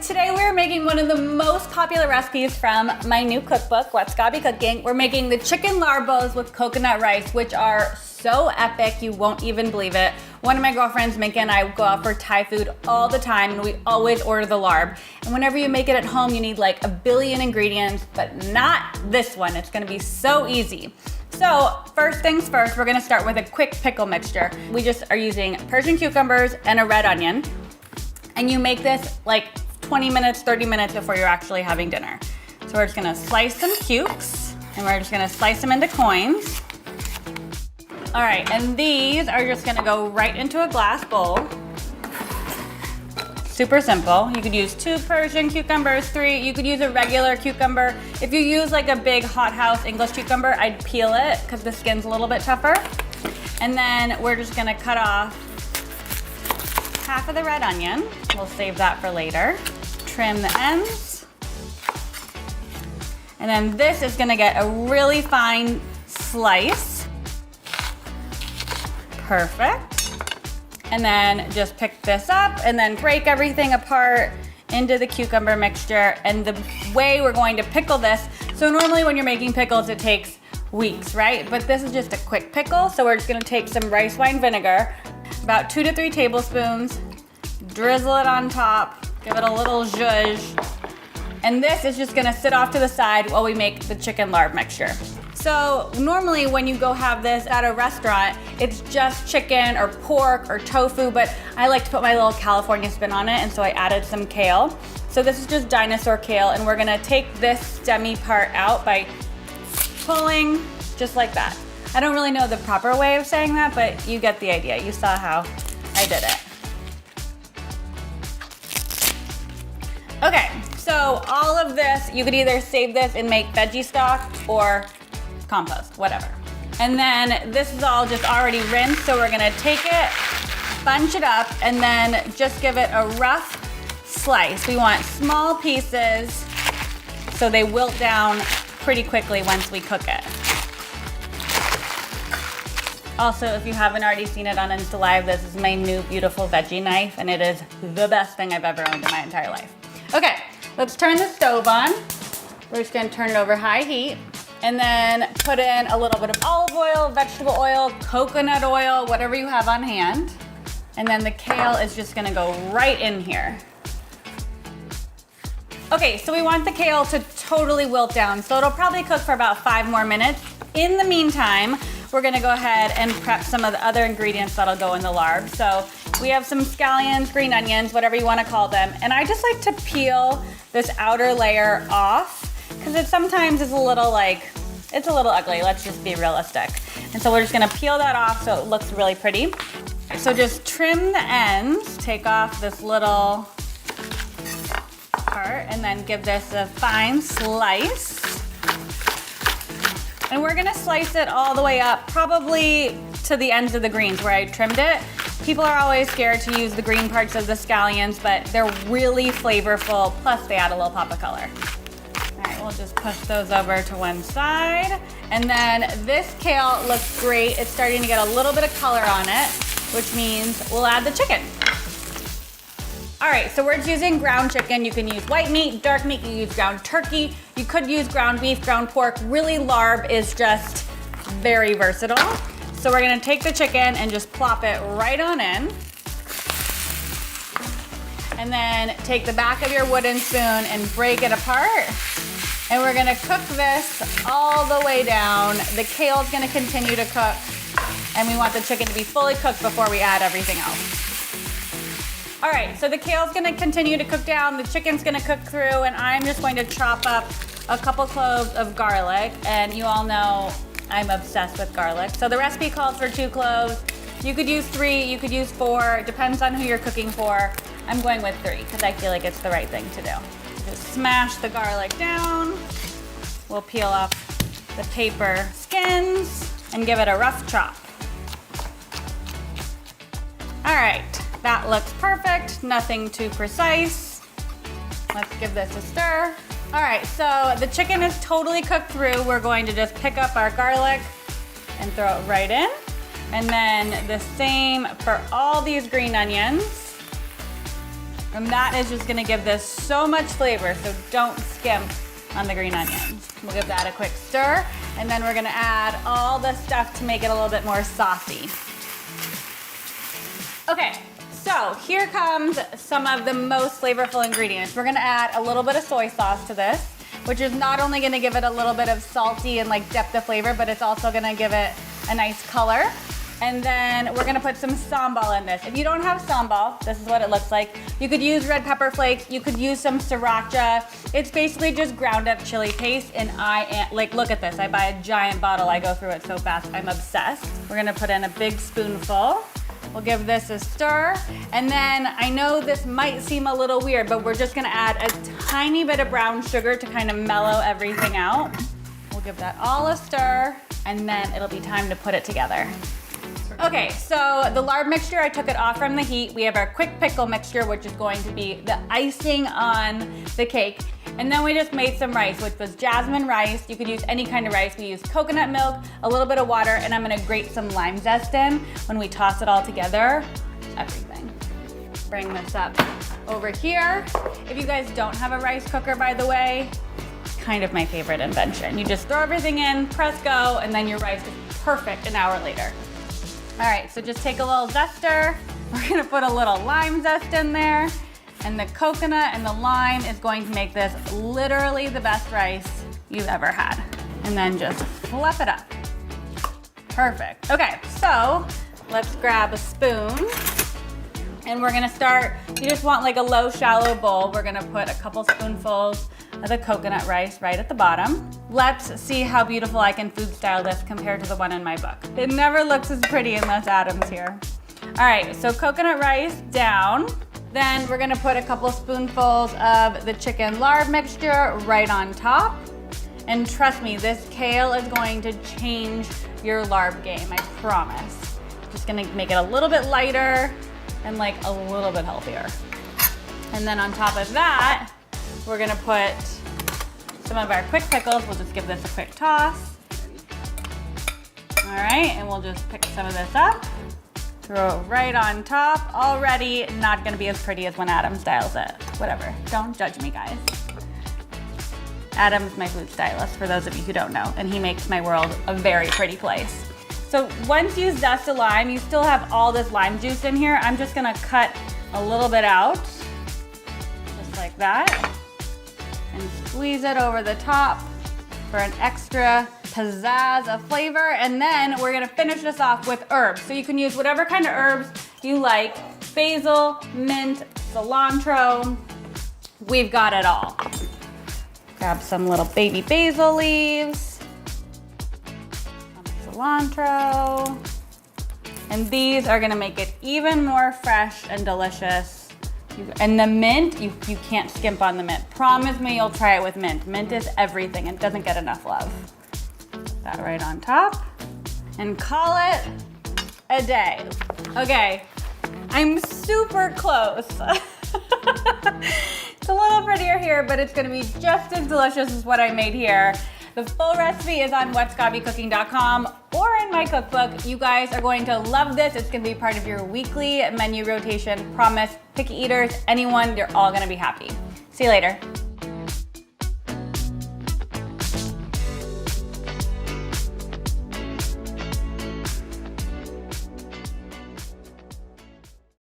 today we're making one of the most popular recipes from my new cookbook, What's Gaby Cooking. We're making the chicken larbos with coconut rice, which are so epic, you won't even believe it. One of my girlfriends, Minka, and I go out for Thai food all the time, and we always order the larb. And whenever you make it at home, you need like 1 billion ingredients, but not this one. It's gonna be so easy. So first things first, we're gonna start with a quick pickle mixture. We just are using Persian cucumbers and a red onion. And you make this like 20 minutes, 30 minutes before you're actually having dinner. So we're just gonna slice some cukes, and we're just gonna slice them into coins. All right, and these are just gonna go right into a glass bowl. Super simple. You could use 2 Persian cucumbers, 3. You could use a regular cucumber. If you use like a big hothouse English cucumber, I'd peel it because the skin's a little bit tougher. And then we're just gonna cut off half of the red onion. We'll save that for later. Trim the ends. And then this is gonna get a really fine slice. Perfect. And then just pick this up and then break everything apart into the cucumber mixture. And the way we're going to pickle this, so normally when you're making pickles, it takes weeks, right? But this is just a quick pickle. So we're just gonna take some rice wine vinegar, about 2 to 3 tablespoons, drizzle it on top, give it a little zhuzh. And this is just gonna sit off to the side while we make the chicken larb mixture. So normally when you go have this at a restaurant, it's just chicken or pork or tofu, but I like to put my little California spin on it, and so I added some kale. So this is just dinosaur kale, and we're gonna take this stemmy part out by pulling just like that. I don't really know the proper way of saying that, but you get the idea. You saw how I did it. Okay, so all of this, you could either save this and make veggie stock or compost, whatever. And then this is all just already rinsed, so we're gonna take it, bunch it up, and then just give it a rough slice. We want small pieces so they wilt down pretty quickly once we cook it. Also, if you haven't already seen it on Insta Live, this is my new beautiful veggie knife, and it is the best thing I've ever owned in my entire life. Okay, let's turn the stove on. We're just gonna turn it over high heat, and then put in a little bit of olive oil, vegetable oil, coconut oil, whatever you have on hand. And then the kale is just gonna go right in here. Okay, so we want the kale to totally wilt down, so it'll probably cook for about 5 more minutes. In the meantime, we're gonna go ahead and prep some of the other ingredients that'll go in the larb. So we have some scallions, green onions, whatever you wanna call them. And I just like to peel this outer layer off because it sometimes is a little it's a little ugly, let's just be realistic. And so we're just gonna peel that off so it looks really pretty. So just trim the ends, take off this little part, and then give this a fine slice. And we're gonna slice it all the way up, probably to the ends of the greens where I trimmed it. People are always scared to use the green parts of the scallions, but they're really flavorful, plus they add a little pop of color. All right, we'll just push those over to one side. And then this kale looks great. It's starting to get a little bit of color on it, which means we'll add the chicken. All right, so we're just using ground chicken. You can use white meat, dark meat, you can use ground turkey. You could use ground beef, ground pork. Really, larb is just very versatile. So we're gonna take the chicken and just plop it right on in. And then take the back of your wooden spoon and break it apart. And we're gonna cook this all the way down. The kale's gonna continue to cook, and we want the chicken to be fully cooked before we add everything else. All right, so the kale's gonna continue to cook down, the chicken's gonna cook through, and I'm just going to chop up a couple cloves of garlic, and you all know I'm obsessed with garlic. So the recipe calls for 2 cloves. You could use 3, you could use 4, it depends on who you're cooking for. I'm going with 3, because I feel like it's the right thing to do. Just smash the garlic down. We'll peel off the paper skins and give it a rough chop. All right. That looks perfect, nothing too precise. Let's give this a stir. All right, so the chicken is totally cooked through. We're going to just pick up our garlic and throw it right in. And then the same for all these green onions. And that is just gonna give this so much flavor, so don't skimp on the green onions. We'll give that a quick stir, and then we're gonna add all the stuff to make it a little bit more saucy. Okay, so here comes some of the most flavorful ingredients. We're gonna add a little bit of soy sauce to this, which is not only gonna give it a little bit of salty and like depth of flavor, but it's also gonna give it a nice color. And then we're gonna put some sambal in this. If you don't have sambal, this is what it looks like. You could use red pepper flakes, you could use some sriracha. It's basically just ground up chili paste, and like, look at this. I buy a giant bottle, I go through it so fast, I'm obsessed. We're gonna put in a big spoonful. We'll give this a stir. And then I know this might seem a little weird, but we're just gonna add a tiny bit of brown sugar to kind of mellow everything out. We'll give that all a stir, and then it'll be time to put it together. Okay, so the Larb mixture, I took it off from the heat. We have our quick pickle mixture, which is going to be the icing on the cake. And then we just made some rice, which was jasmine rice. You could use any kind of rice. We used coconut milk, a little bit of water, and I'm gonna grate some lime zest in. When we toss it all together, everything. Bring this up over here. If you guys don't have a rice cooker, by the way, kind of my favorite invention. You just throw everything in, press go, and then your rice is perfect an hour later. All right, so just take a little zester. We're gonna put a little lime zest in there, and the coconut and the lime is going to make this literally the best rice you've ever had. And then just fluff it up. Perfect. Okay, so let's grab a spoon, and we're gonna start, you just want like a low, shallow bowl. We're gonna put a couple spoonfuls of the coconut rice right at the bottom. Let's see how beautiful I can food style this compared to the one in my book. It never looks as pretty unless Adam's here. All right, so coconut rice down. Then we're gonna put a couple spoonfuls of the chicken Larb mixture right on top. And trust me, this kale is going to change your Larb game, I promise. Just gonna make it a little bit lighter and like a little bit healthier. And then on top of that, we're gonna put some of our quick pickles. We'll just give this a quick toss. All right, and we'll just pick some of this up, throw it right on top. Already not gonna be as pretty as when Adam styles it. Whatever, don't judge me, guys. Adam's my food stylist, for those of you who don't know, and he makes my world a very pretty place. So once you zest a lime, you still have all this lime juice in here. I'm just gonna cut a little bit out, just like that, and squeeze it over the top for an extra pizzazz of flavor. And then we're gonna finish this off with herbs. So you can use whatever kind of herbs you like. Basil, mint, cilantro, we've got it all. Grab some little baby basil leaves, some cilantro, and these are gonna make it even more fresh and delicious. And the mint, you can't skimp on the mint. Promise me you'll try it with mint. Mint is everything and doesn't get enough love. Put that right on top and call it a day. Okay, I'm super close. It's a little prettier here, but it's gonna be just as delicious as what I made here. The full recipe is on whatsgabycooking.com or in my cookbook. You guys are going to love this. It's gonna be part of your weekly menu rotation. Promise, picky eaters, anyone, they're all gonna be happy. See you later.